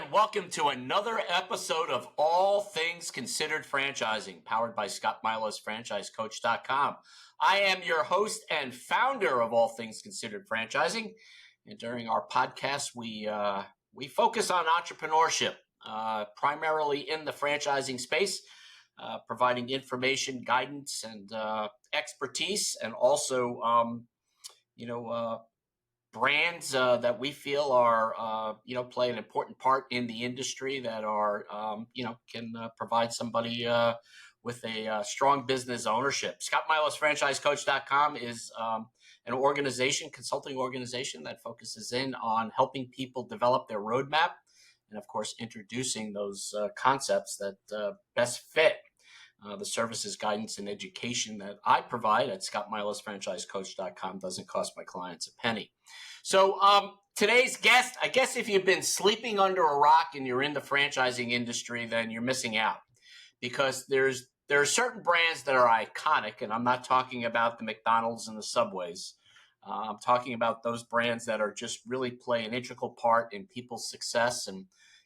and welcome to another episode of All Things Considered Franchising, powered by Scotty Milas, franchisecoach.com. I am your host and founder of All Things Considered Franchising, and during our podcast, we focus on entrepreneurship, primarily in the franchising space, providing information, guidance, and expertise, and also, brands that we feel are, play an important part in the industry that are, can provide somebody with a strong business ownership. ScottMilasFranchiseCoach.com is an organization, consulting organization that focuses in on helping people develop their roadmap and, of course, introducing those concepts that best fit the services, guidance, and education that I provide at ScottMilasFranchiseCoach.com. Doesn't cost my clients a penny. So today's guest, I guess if you've been sleeping under a rock and you're in the franchising industry, then you're missing out, because there are certain brands that are iconic, and I'm not talking about the McDonald's and the Subways. I'm talking about those brands that are just really play an integral part in people's success and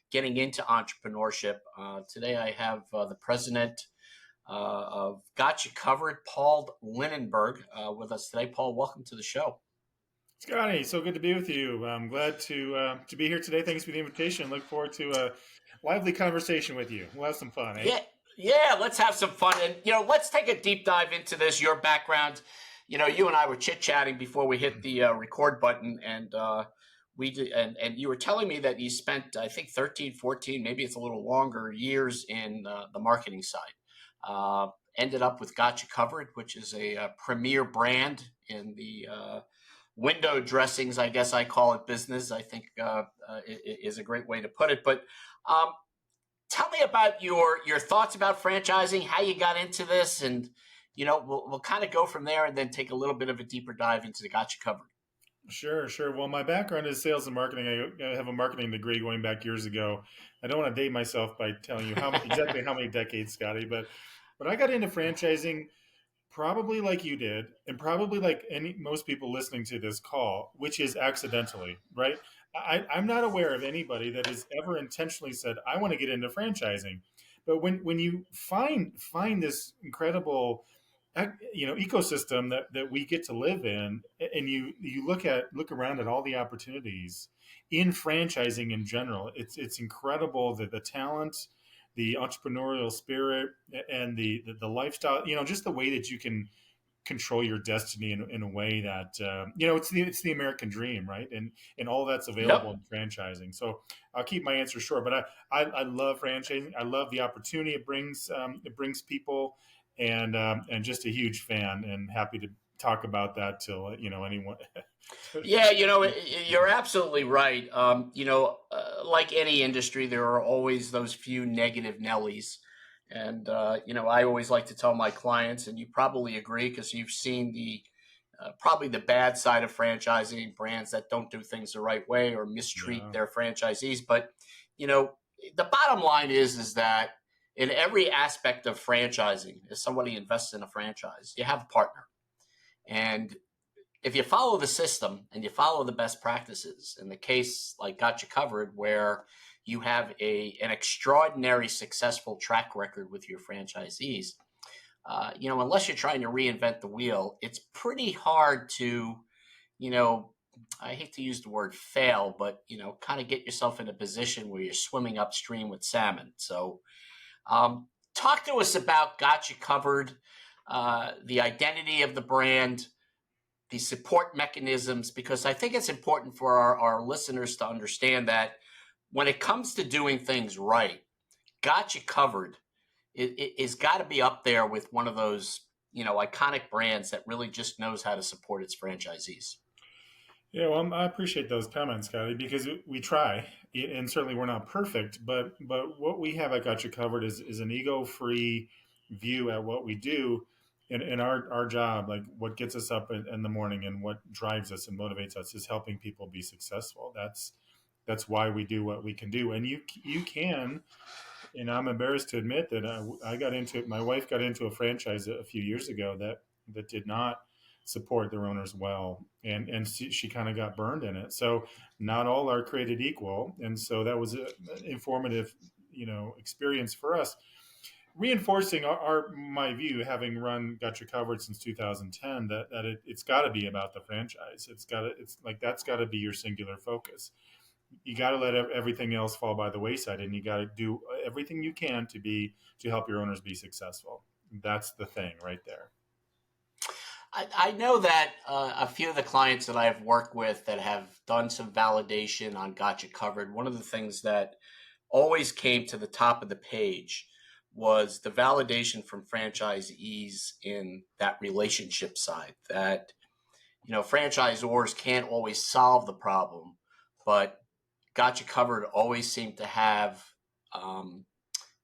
getting into entrepreneurship. Today I have the president of Got You Covered, Paul Linenberg, with us today. Paul, welcome to the show. Scotty, so good to be with you. I'm glad to be here today. Thanks for the invitation. Look forward to a lively conversation with you. We'll have some fun, eh? Yeah, let's have some fun. And, let's take a deep dive into this, your background. You and I were chit-chatting before we hit the record button, and we did, and you were telling me that you spent, I think, 13, 14, maybe it's a little longer, years in the marketing side. Ended up with Got You Covered, which is a premier brand in the window dressings, I guess I call it, business. I think is a great way to put it. But tell me about your thoughts about franchising, how you got into this, and we'll kind of go from there and then take a little bit of a deeper dive into the Got You Covered. Sure. Well, my background is sales and marketing. I have a marketing degree going back years ago. I don't want to date myself by telling you exactly how many decades, Scotty, but I got into franchising probably like you did, and probably like most people listening to this call, which is accidentally, right? I'm not aware of anybody that has ever intentionally said, I want to get into franchising. But when you find this incredible ecosystem that we get to live in, and you look around at all the opportunities in franchising in general, it's incredible that the talent, the entrepreneurial spirit, and the lifestyle, just the way that you can control your destiny in a way that, it's the American dream, right? And all that's available in franchising. So I'll keep my answer short, but I love franchising. I love the opportunity it brings people, and just a huge fan, and happy to talk about that till, anyone. Yeah, you're absolutely right. Like any industry, there are always those few negative Nellies. And, I always like to tell my clients, and you probably agree because you've seen probably the bad side of franchising, brands that don't do things the right way or mistreat their franchisees. But, the bottom line is that in every aspect of franchising, if somebody invests in a franchise, you have a partner. And if you follow the system and you follow the best practices, in the case like Got You Covered, where you have an extraordinary successful track record with your franchisees, unless you're trying to reinvent the wheel, it's pretty hard to, I hate to use the word fail, but, kind of get yourself in a position where you're swimming upstream with salmon. So talk to us about Got You Covered, the identity of the brand, the support mechanisms, because I think it's important for our listeners to understand that when it comes to doing things right, Got You Covered is got to be up there with one of those, iconic brands that really just knows how to support its franchisees. Yeah, well, I appreciate those comments, Scotty, because we try, and certainly we're not perfect, but what we have at Got You Covered is an ego-free view at what we do, and our job, like what gets us up in the morning and what drives us and motivates us, is helping people be successful. That's why we do what we can do, and you can. And I'm embarrassed to admit that my wife got into a franchise a few years ago that did not support their owners well, and she kind of got burned in it. So not all are created equal, and so that was an informative, experience for us, reinforcing my view, having run Got You Covered since 2010, that it's got to be about the franchise. It's like that's got to be your singular focus. You got to let everything else fall by the wayside, and you got to do everything you can to help your owners be successful. That's the thing right there. I know that a few of the clients that I've worked with that have done some validation on Gotcha Covered, one of the things that always came to the top of the page was the validation from franchisees in that relationship side, that franchisors can't always solve the problem, but Gotcha Covered always seemed to have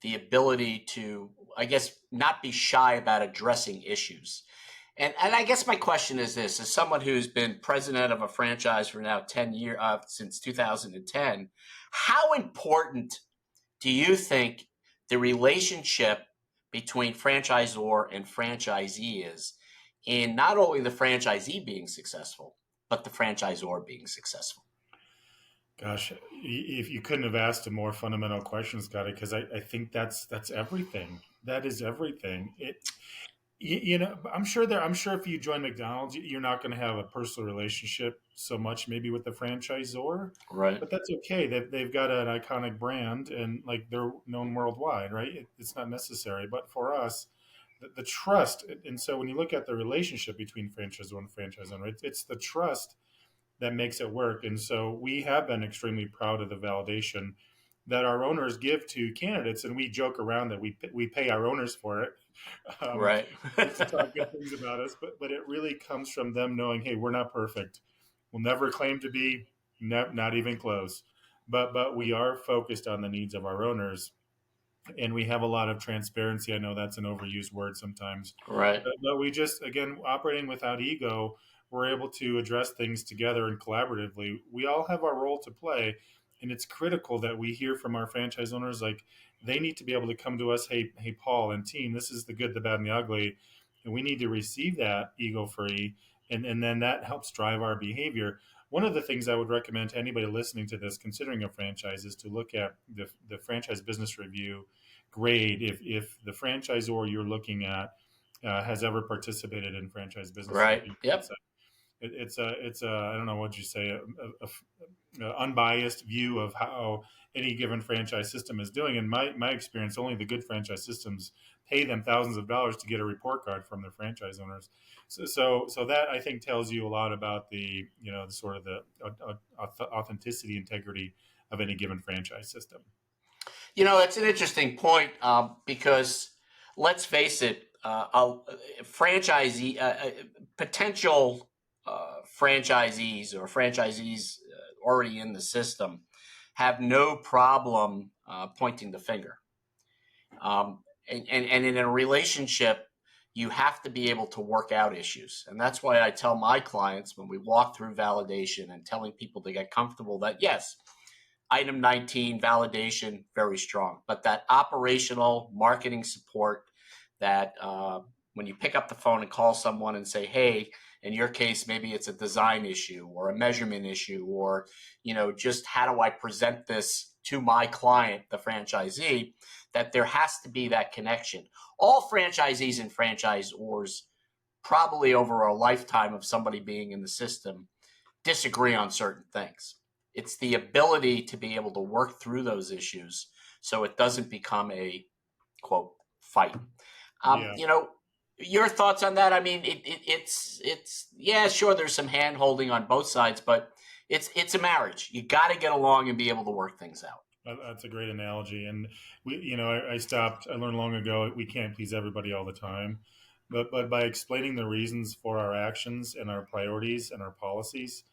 the ability to, I guess, not be shy about addressing issues. And I guess my question is this: as someone who's been president of a franchise for now 10 years, since 2010, how important do you think the relationship between franchisor and franchisee is in not only the franchisee being successful, but the franchisor being successful? Gosh, if you couldn't have asked a more fundamental question, Scotty, because I think that's everything. That is everything. I'm sure if you join McDonald's, you're not going to have a personal relationship so much maybe with the franchisor, Right. but that's okay. They've got an iconic brand and like they're known worldwide, right? It's not necessary. But for us, the trust, and so when you look at the relationship between franchisor and franchise owner, it's the trust that makes it work. And so we have been extremely proud of the validation that our owners give to candidates, and we joke around that we pay our owners for it, um, Right. to talk good things about us. But it really comes from them knowing, hey, we're not perfect. We'll never claim to be, not even close. But we are focused on the needs of our owners, and we have a lot of transparency. I know that's an overused word sometimes, Right. but we just, again, operating without ego, we're able to address things together and collaboratively. We all have our role to play, and it's critical that we hear from our franchise owners. Like, they need to be able to come to us, hey, Paul and team, this is the good, the bad, and the ugly, and we need to receive that ego free, and then that helps drive our behavior. One of the things I would recommend to anybody listening to this, considering a franchise, is to look at the franchise business review grade if the franchisor you're looking at has ever participated in franchise business Right. review. Yep. It's a I don't know what you say, a unbiased view of how any given franchise system is doing. In my experience, only the good franchise systems pay them thousands of dollars to get a report card from their franchise owners. So that, I think, tells you a lot about the sort of the authenticity, integrity of any given franchise system. It's an interesting point, because let's face it, a franchisee, potential franchisees or franchisees already in the system have no problem pointing the finger. And in a relationship, you have to be able to work out issues. And that's why I tell my clients when we walk through validation and telling people to get comfortable that, yes, item 19, validation, very strong. But that operational marketing support, that when you pick up the phone and call someone and say, hey, in your case, maybe it's a design issue or a measurement issue, or, just how do I present this to my client, the franchisee, that there has to be that connection. All franchisees and franchisors, probably over a lifetime of somebody being in the system, disagree on certain things. It's the ability to be able to work through those issues so it doesn't become a quote fight. Yeah. Your thoughts on that? I mean, it's yeah, sure. There's some hand holding on both sides, but it's a marriage. You got to get along and be able to work things out. That's a great analogy. And I learned long ago, we can't please everybody all the time, but by explaining the reasons for our actions and our priorities and our policies,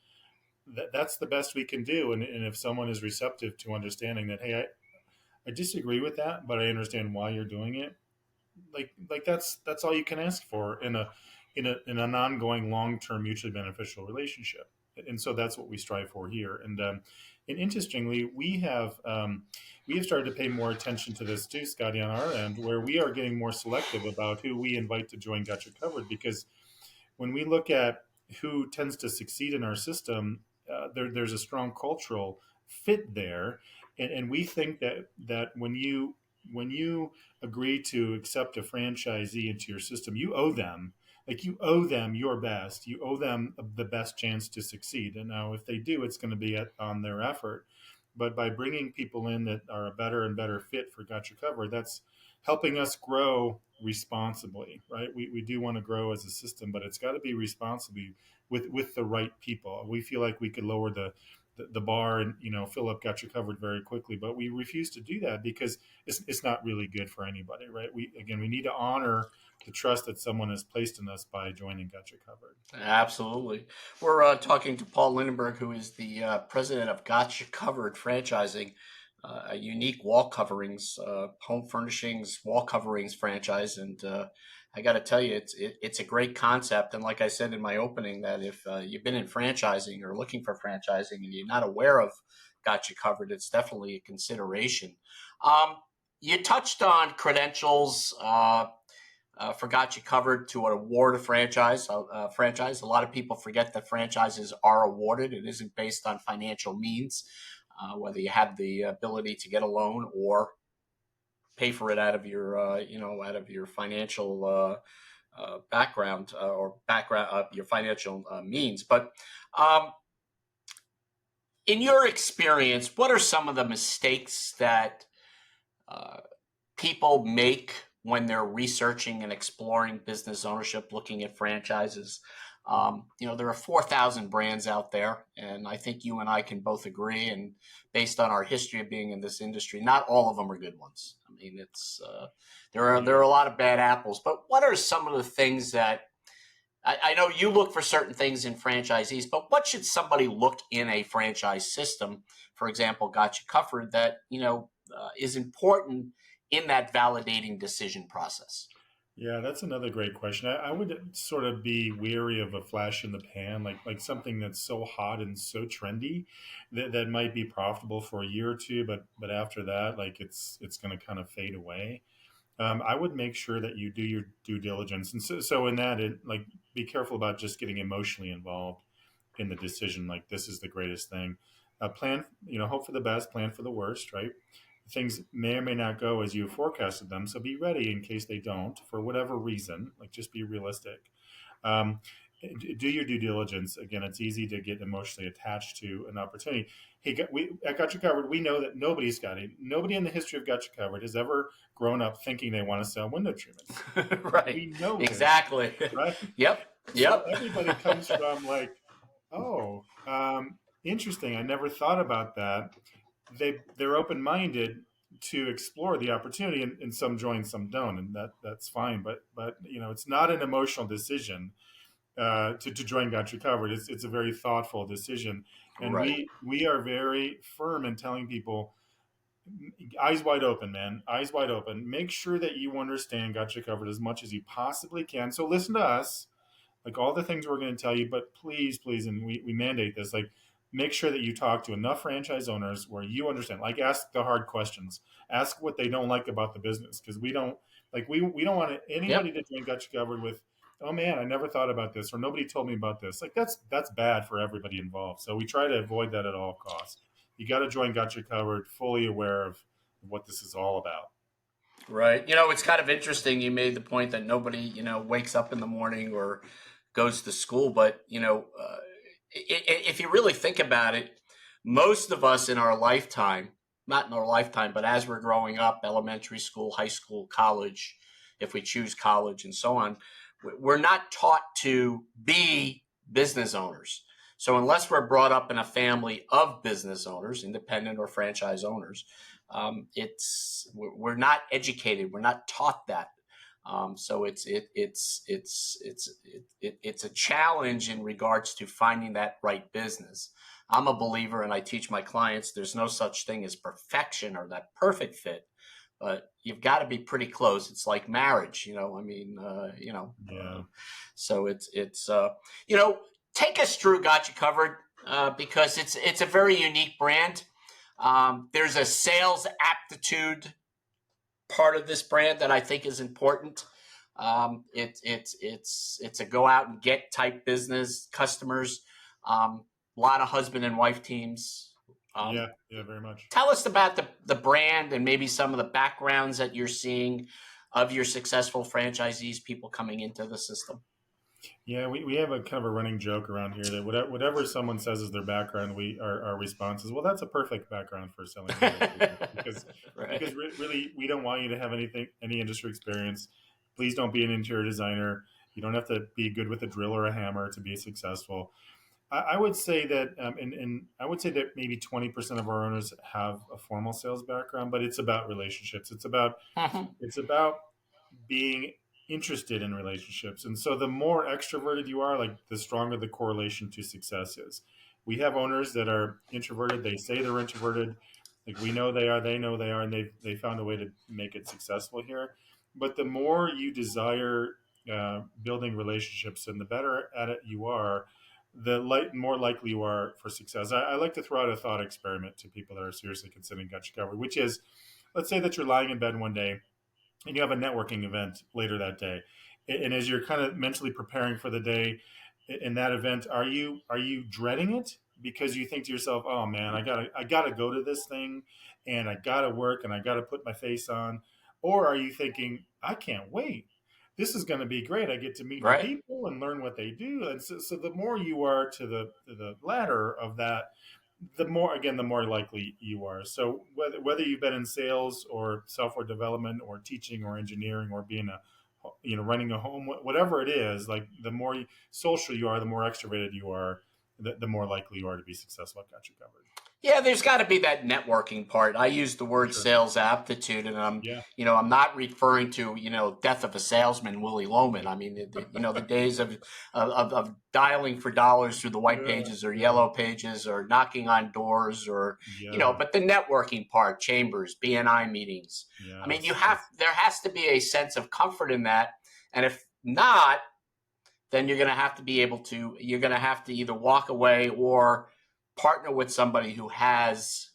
that's the best we can do. And if someone is receptive to understanding that, hey, I disagree with that, but I understand why you're doing it. Like that's all you can ask for in an ongoing, long-term, mutually beneficial relationship. And so that's what we strive for here. And interestingly, we have started to pay more attention to this too, Scotty, on our end, where we are getting more selective about who we invite to join Gotcha Covered, because when we look at who tends to succeed in our system, there's a strong cultural fit there, and we think that when you agree to accept a franchisee into your system, you owe them. Like you owe them your best. You owe them the best chance to succeed. And now, if they do, it's going to be on their effort. But by bringing people in that are a better and better fit for Got You Covered, that's helping us grow responsibly, right? We do want to grow as a system, but it's got to be responsibly with the right people. We feel like we could lower the bar and fill up Got You Covered very quickly, but we refuse to do that because it's not really good for anybody, right? We need to honor the trust that someone has placed in us by joining Got You Covered. Absolutely. We're talking to Paul Linenberg, who is the president of Got You Covered Franchising, a unique wall coverings, home furnishings, wall coverings franchise. And I got to tell you, it's a great concept. And like I said in my opening, that if you've been in franchising or looking for franchising and you're not aware of Got You Covered, it's definitely a consideration. You touched on credentials. Forgot You Covered to award a franchise. A lot of people forget that franchises are awarded. It isn't based on financial means, whether you have the ability to get a loan or pay for it out of your, out of your financial background your financial means. But in your experience, what are some of the mistakes that people make when they're researching and exploring business ownership, looking at franchises? There are 4,000 brands out there, and I think you and I can both agree, and based on our history of being in this industry, not all of them are good ones. I mean, there are a lot of bad apples, but what are some of the things that I know you look for certain things in franchisees, but what should somebody look in a franchise system, for example, Got You Covered, that is important in that validating decision process? Yeah, that's another great question. I would sort of be weary of a flash in the pan, like something that's so hot and so trendy that might be profitable for a year or two, but after that, like it's going to kind of fade away. I would make sure that you do your due diligence, and so in that, be careful about just getting emotionally involved in the decision. Like this is the greatest thing. Plan, hope for the best, plan for the worst, right? Things may or may not go as you forecasted them, so be ready in case they don't for whatever reason. Like just be realistic. Um, do your due diligence. Again, it's easy to get emotionally attached to an opportunity. I Got You Covered. We know that nobody in the history of Got You Covered has ever grown up thinking they want to sell window treatments. Right. We know Exactly. this, right? Yep. So Yep. everybody comes from like, oh, interesting. I never thought about that. They're open minded to explore the opportunity, and some join, some don't, and that's fine. But it's not an emotional decision to join Got You Covered. It's a very thoughtful decision, and Right. we are very firm in telling people, eyes wide open, man, eyes wide open. Make sure that you understand Got You Covered as much as you possibly can. So listen to us, like all the things we're going to tell you, but please, and we mandate this, like make sure that you talk to enough franchise owners where you understand, like ask the hard questions, ask what they don't like about the business. Cause we don't want anybody Yep. to join Got You Covered with, oh man, I never thought about this, or nobody told me about this. Like that's bad for everybody involved. So we try to avoid that at all costs. You got to join Got You Covered fully aware of what this is all about. Right. It's kind of interesting. You made the point that nobody, wakes up in the morning or goes to school. But, if you really think about it, most of us in our lifetime, not in our lifetime, but as we're growing up, elementary school, high school, college, if we choose college and so on, we're not taught to be business owners. So unless we're brought up in a family of business owners, independent or franchise owners, we're not educated. We're not taught that. So it's a challenge in regards to finding that right business. I'm a believer, and I teach my clients there's no such thing as perfection or that perfect fit, but you've got to be pretty close. It's like marriage, I mean, Yeah. so take us through Got You Covered, because it's a very unique brand. There's a sales aptitude part of this brand that I think is important. It's a go out and get type business, customers. A lot of husband and wife teams. Um, Yeah, yeah, very much. Tell us about the brand and maybe some of the backgrounds that you're seeing of your successful franchisees, people coming into the system. Yeah, we have a kind of a running joke around here that whatever someone says is their background, our response is, well, that's a perfect background for selling real estate because Right. really we don't want you to have any industry experience. Please don't be an interior designer. You don't have to be good with a drill or a hammer to be successful. I would say that, and I would say that maybe 20% of our owners have a formal sales background, but it's about relationships. It's about being interested in relationships. And so the more extroverted you are, like the stronger the correlation to success is. We have owners that are introverted. They say they're introverted. Like we know they are, they know they are, and they found a way to make it successful here. But the more you desire building relationships and the better at it you are, more likely you are for success. I like to throw out a thought experiment to people that are seriously considering gut cover, which is, let's say that you're lying in bed one day and you have a networking event later that day. And as you're kind of mentally preparing for the day in that event, are you dreading it because you think to yourself, "Oh man, I gotta go to this thing, and I gotta work, and I gotta put my face on," or are you thinking, "I can't wait. This is going to be great. I get to meet new Right. people and learn what they do." And so the more you are to the latter of that, the more likely you are. So whether you've been in sales or software development or teaching or engineering or being running a home, whatever it is, like the more social you are, the more extroverted you are, the more likely you are to be successful. I've got you covered. Yeah, there's got to be that networking part. I use the For word sure. sales aptitude, and Yeah. I'm not referring to, death of a salesman, Willie Loman. I mean, the days of dialing for dollars through the white Yeah. pages or Yeah. yellow pages or knocking on doors or, Yeah. but the networking part, chambers, BNI meetings. I mean, Yes. Yes. there has to be a sense of comfort in that. And if not, then you're going to have to either walk away or partner with somebody who has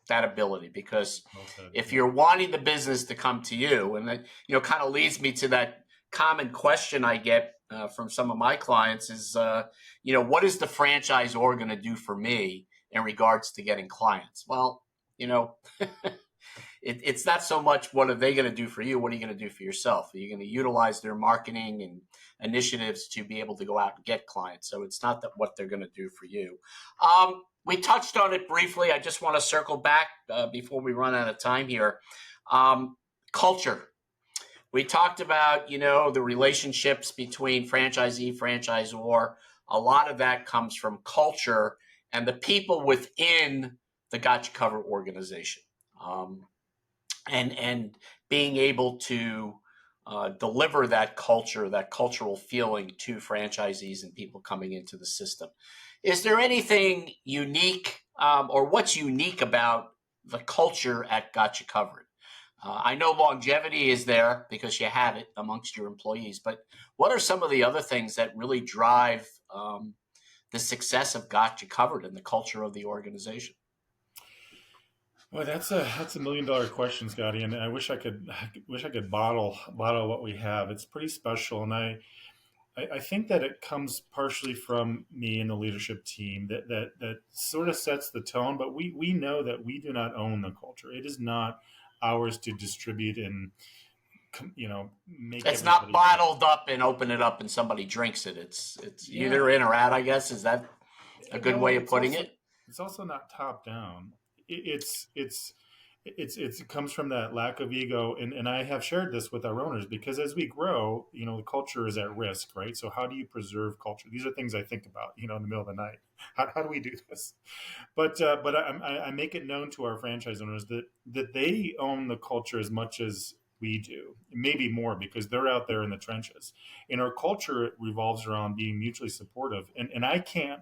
that ability, because Well said. if Yeah. you're wanting the business to come to you, and that kind of leads me to that common question I get from some of my clients is what is the franchisor going to do for me in regards to getting clients? Well, you know it's not so much what are they going to do for you, what are you going to do for yourself? Are you going to utilize their marketing and initiatives to be able to go out and get clients? So it's not that what they're going to do for you. We touched on it briefly. I just want to circle back before we run out of time here. Culture. We talked about the relationships between franchisee, franchisor. A lot of that comes from culture and the people within the Gotcha Cover organization. Um, and being able to deliver that culture, that cultural feeling to franchisees and people coming into the system. Is there anything unique, or what's unique about the culture at Gotcha Covered? I know longevity is there because you have it amongst your employees, but what are some of the other things that really drive the success of Gotcha Covered and the culture of the organization? Well, that's a $1 million question, Scotty, and I wish I could bottle what we have. It's pretty special, and I think that it comes partially from me and the leadership team that sort of sets the tone. But we know that we do not own the culture. It is not ours to distribute and make It's not everybody. bottled up and open it up and somebody drinks it. It's Yeah, either in or out, I guess. Is that a good well, way of putting it? it's also not top down. It comes from that lack of ego, and I have shared this with our owners because as we grow, the culture is at risk, right? So how do you preserve culture? These are things I think about, in the middle of the night. How do we do this? But I make it known to our franchise owners that they own the culture as much as we do, maybe more because they're out there in the trenches. And our culture revolves around being mutually supportive, and I can't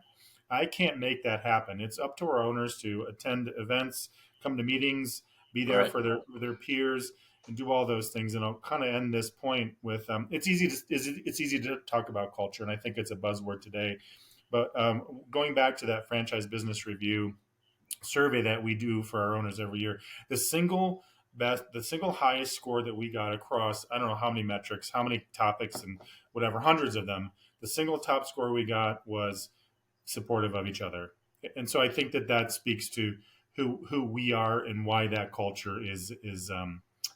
make that happen. It's up to our owners to attend events, come to meetings, be there Right. for their peers, and do all those things. And I'll kind of end this point with it's easy to talk about culture, and I think it's a buzzword today. But going back to that franchise business review survey that we do for our owners every year, the single the single highest score that we got across, I don't know how many metrics, how many topics, and whatever, hundreds of them. The single top score we got was supportive of each other. And so I think that speaks to who we are and why that culture is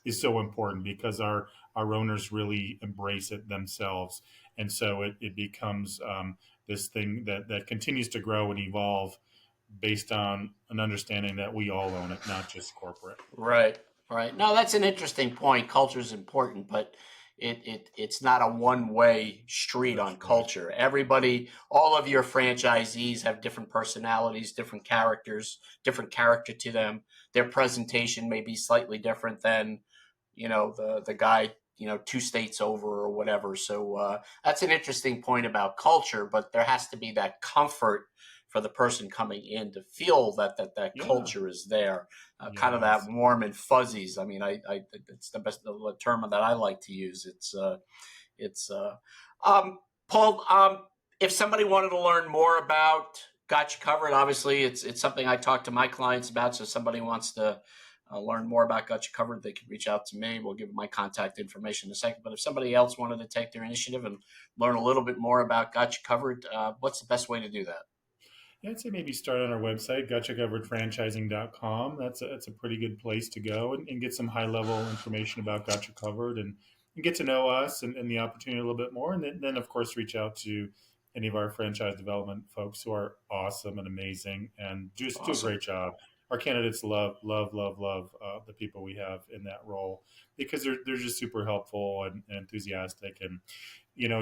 so important, because our owners really embrace it themselves, and so it becomes this thing that continues to grow and evolve based on an understanding that we all own it, not just corporate. Right, right. No, that's an interesting point. Culture is important, but it's not a one-way street That's on right. culture. Everybody, all of your franchisees have different personalities, different characters, different character to them. Their presentation may be slightly different than, the guy, 2 states over or whatever. So that's an interesting point about culture, but there has to be that comfort for the person coming in to feel that Yeah. culture is there, kind of that Yes. warm and fuzzies. I mean, it's the best the term that I like to use. It's um, Paul. If somebody wanted to learn more about Got You Covered, obviously it's something I talk to my clients about. So if somebody wants to learn more about Got You Covered, they can reach out to me. We'll give them my contact information in a second. But if somebody else wanted to take their initiative and learn a little bit more about Got You Covered, what's the best way to do that? Yeah, I'd say maybe start on our website, gotchacoveredfranchising.com. That's a pretty good place to go and get some high level information about Gotcha Covered, and get to know us and the opportunity a little bit more. And then, of course, reach out to any of our franchise development folks who are awesome and amazing and just do a Awesome. great job. Our candidates love the people we have in that role, because they're just super helpful and enthusiastic, and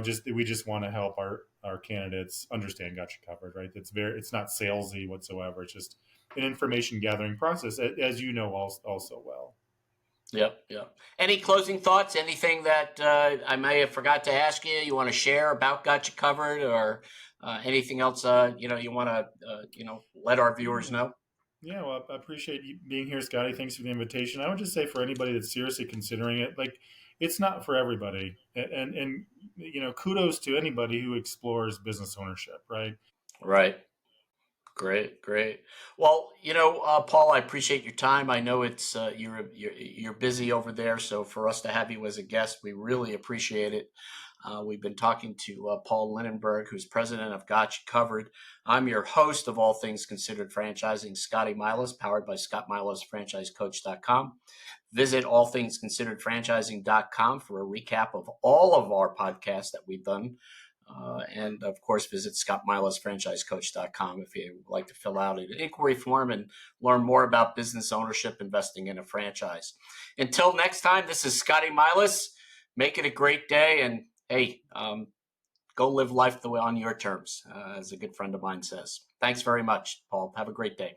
just we just want to help our candidates understand Got You Covered, right? It's not salesy whatsoever. It's just an information gathering process, as you know also well. Yep, yep. Any closing thoughts? Anything that I may have forgot to ask you? You want to share about Got You Covered, or anything else? You want to let our viewers Yeah. know. Yeah, well, I appreciate you being here, Scotty. Thanks for the invitation. I would just say, for anybody that's seriously considering it, like, it's not for everybody, and kudos to anybody who explores business ownership, right? Right. Great, great. Well, Paul, I appreciate your time. I know it's you're busy over there, so for us to have you as a guest, we really appreciate it. We've been talking to Paul Linenberg, who's president of Got You Covered. I'm your host of All Things Considered Franchising, Scotty Milas, powered by Scott Milas, franchisecoach.com. Visit allthingsconsideredfranchising.com for a recap of all of our podcasts that we've done. And of course, visit scottmilasfranchisecoach.com if you would like to fill out an inquiry form and learn more about business ownership, investing in a franchise. Until next time, this is Scotty Milas. Make it a great day. And hey, go live life the way on your terms, as a good friend of mine says. Thanks very much, Paul. Have a great day.